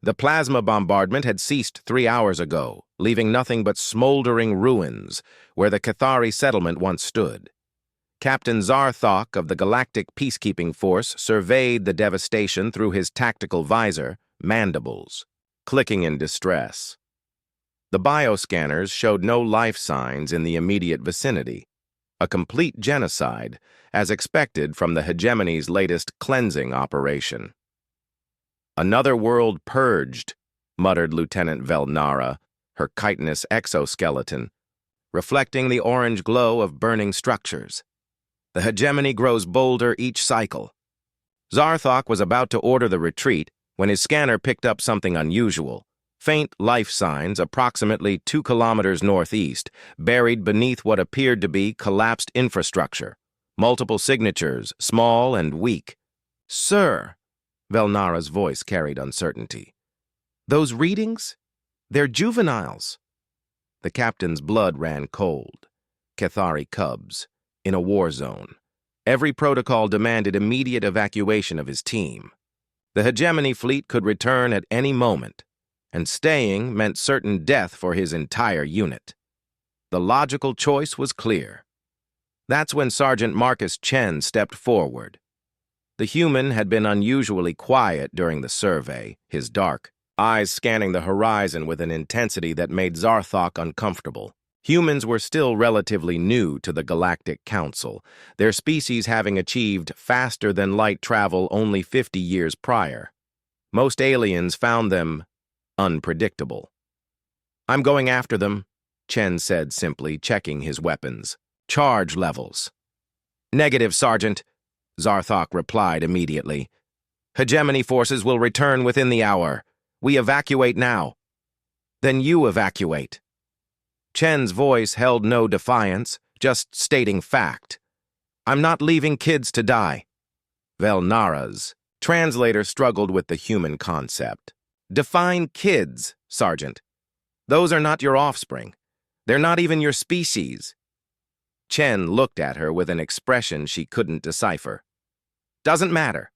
The plasma bombardment had ceased 3 hours ago, leaving nothing but smoldering ruins where the Cathari settlement once stood. Captain Zarthok of the Galactic Peacekeeping Force surveyed the devastation through his tactical visor, mandibles, clicking in distress. The bioscanners showed no life signs in the immediate vicinity. A complete genocide, as expected from the hegemony's latest cleansing operation. "Another world purged," muttered Lieutenant Velnara, her chitinous exoskeleton, reflecting the orange glow of burning structures. The hegemony grows bolder each cycle. Zarthok was about to order the retreat when his scanner picked up something unusual. Faint life signs approximately 2 kilometers northeast, buried beneath what appeared to be collapsed infrastructure. Multiple signatures, small and weak. "Sir," Velnara's voice carried uncertainty. "Those readings? They're juveniles." The captain's blood ran cold. Cathari cubs, in a war zone. Every protocol demanded immediate evacuation of his team. The hegemony fleet could return at any moment, and staying meant certain death for his entire unit. The logical choice was clear. That's when Sergeant Marcus Chen stepped forward. The human had been unusually quiet during the survey, his dark eyes scanning the horizon with an intensity that made Zarthok uncomfortable. Humans were still relatively new to the Galactic Council, their species having achieved faster-than-light travel only 50 years prior. Most aliens found them unpredictable. "I'm going after them," Chen said simply, checking his weapons. "Charge levels." "Negative, Sergeant," Zarthok replied immediately. "Hegemony forces will return within the hour. We evacuate now." "Then you evacuate." Chen's voice held no defiance, just stating fact. "I'm not leaving kids to die." Velnara's translator struggled with the human concept. "Define kids, Sergeant. Those are not your offspring. They're not even your species." Chen looked at her with an expression she couldn't decipher. "Doesn't matter."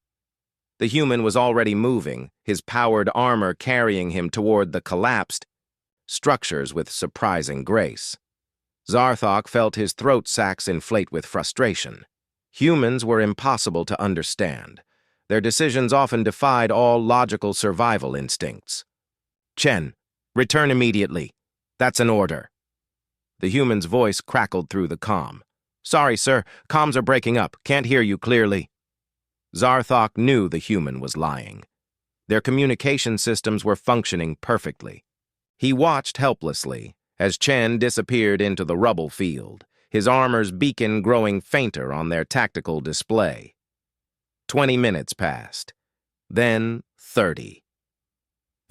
The human was already moving, his powered armor carrying him toward the collapsed structures with surprising grace. Zarthok felt his throat sacs inflate with frustration. Humans were impossible to understand. Their decisions often defied all logical survival instincts. "Chen, return immediately. That's an order." The human's voice crackled through the comm. "Sorry, sir. Comms are breaking up. Can't hear you clearly." Zarthok knew the human was lying. Their communication systems were functioning perfectly. He watched helplessly as Chen disappeared into the rubble field, his armor's beacon growing fainter on their tactical display. 20 minutes passed, then 30.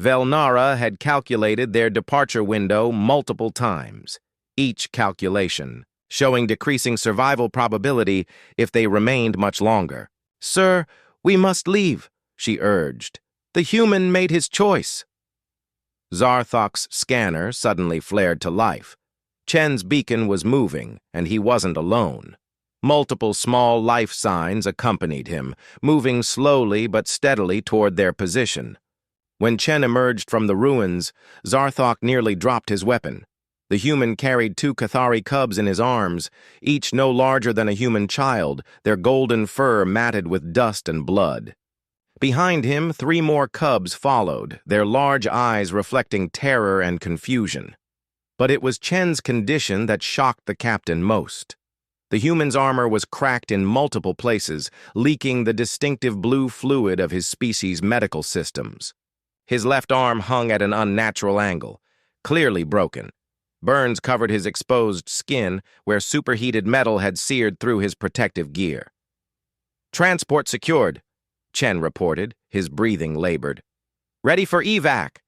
Velnara had calculated their departure window multiple times, each calculation showing decreasing survival probability if they remained much longer. "Sir, we must leave," she urged. "The human made his choice." Zarthok's scanner suddenly flared to life. Chen's beacon was moving, and he wasn't alone. Multiple small life signs accompanied him, moving slowly but steadily toward their position. When Chen emerged from the ruins, Zarthok nearly dropped his weapon. The human carried 2 Cathari cubs in his arms, each no larger than a human child, their golden fur matted with dust and blood. Behind him, 3 more cubs followed, their large eyes reflecting terror and confusion. But it was Chen's condition that shocked the captain most. The human's armor was cracked in multiple places, leaking the distinctive blue fluid of his species' medical systems. His left arm hung at an unnatural angle, clearly broken. Burns covered his exposed skin where superheated metal had seared through his protective gear. "Transport secured," Chen reported, his breathing labored. "Ready for evac."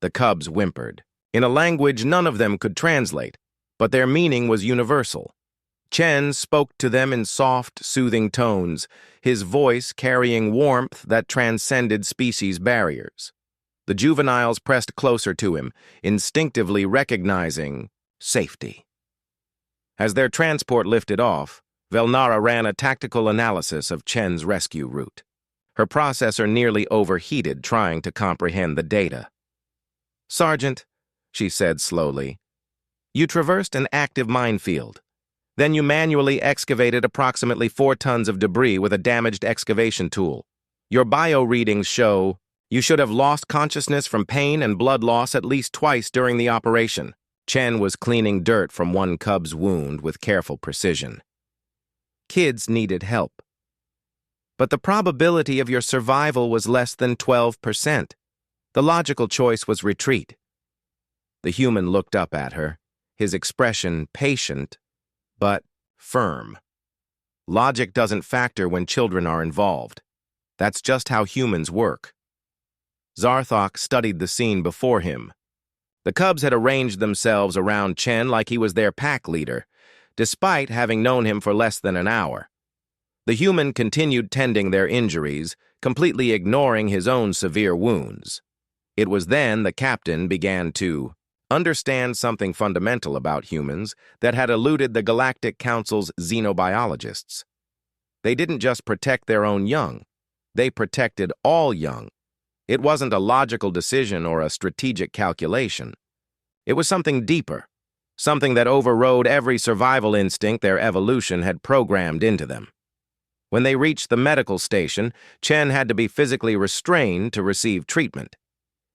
The cubs whimpered, in a language none of them could translate, but their meaning was universal. Chen spoke to them in soft, soothing tones, his voice carrying warmth that transcended species barriers. The juveniles pressed closer to him, instinctively recognizing safety. As their transport lifted off, Velnara ran a tactical analysis of Chen's rescue route. Her processor nearly overheated trying to comprehend the data. "Sergeant," she said slowly, "you traversed an active minefield. Then you manually excavated approximately 4 tons of debris with a damaged excavation tool. Your bio readings show you should have lost consciousness from pain and blood loss at least twice during the operation." Chen was cleaning dirt from one cub's wound with careful precision. "Kids needed help. But the probability of your survival was less than 12%. The logical choice was retreat." The human looked up at her, his expression patient, but firm. "Logic doesn't factor when children are involved. That's just how humans work." Zarthok studied the scene before him. The cubs had arranged themselves around Chen like he was their pack leader, despite having known him for less than an hour. The human continued tending their injuries, completely ignoring his own severe wounds. It was then the captain began to understand something fundamental about humans that had eluded the Galactic Council's xenobiologists. They didn't just protect their own young, they protected all young. It wasn't a logical decision or a strategic calculation. It was something deeper, something that overrode every survival instinct their evolution had programmed into them. When they reached the medical station, Chen had to be physically restrained to receive treatment.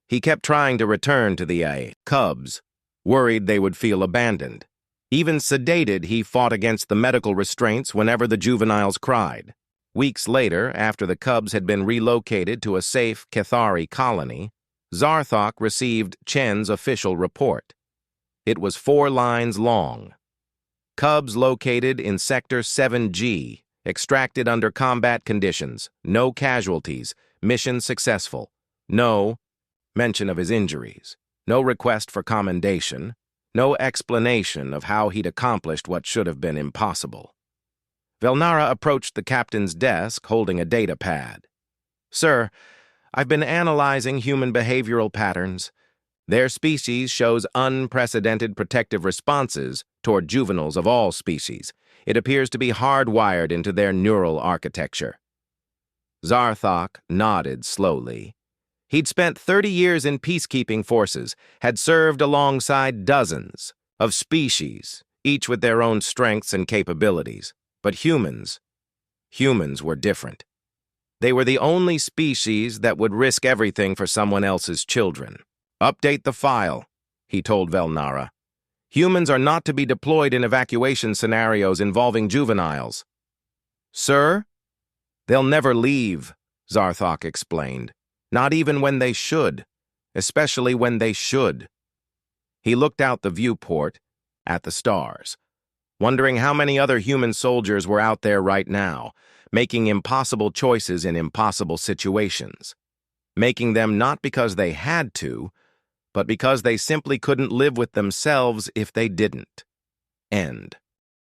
He kept trying to return to the cubs, worried they would feel abandoned. Even sedated, he fought against the medical restraints whenever the juveniles cried. Weeks later, after the cubs had been relocated to a safe Cathari colony, Zarthok received Chen's official report. It was 4 lines long. "Cubs located in Sector 7G, extracted under combat conditions, no casualties, mission successful, no mention of his injuries, no request for commendation, no explanation of how he'd accomplished what should have been impossible." Velnara approached the captain's desk holding a data pad. "Sir, I've been analyzing human behavioral patterns. Their species shows unprecedented protective responses toward juveniles of all species. It appears to be hardwired into their neural architecture." Zarthok nodded slowly. He'd spent 30 years in peacekeeping forces, had served alongside dozens of species, each with their own strengths and capabilities. But humans were different. They were the only species that would risk everything for someone else's children. "Update the file," he told Velnara. "Humans are not to be deployed in evacuation scenarios involving juveniles." "Sir?" "They'll never leave," Zarthok explained. "Not even when they should, especially when they should." He looked out the viewport at the stars, wondering how many other human soldiers were out there right now, making impossible choices in impossible situations, making them not because they had to, but because they simply couldn't live with themselves if they didn't. End.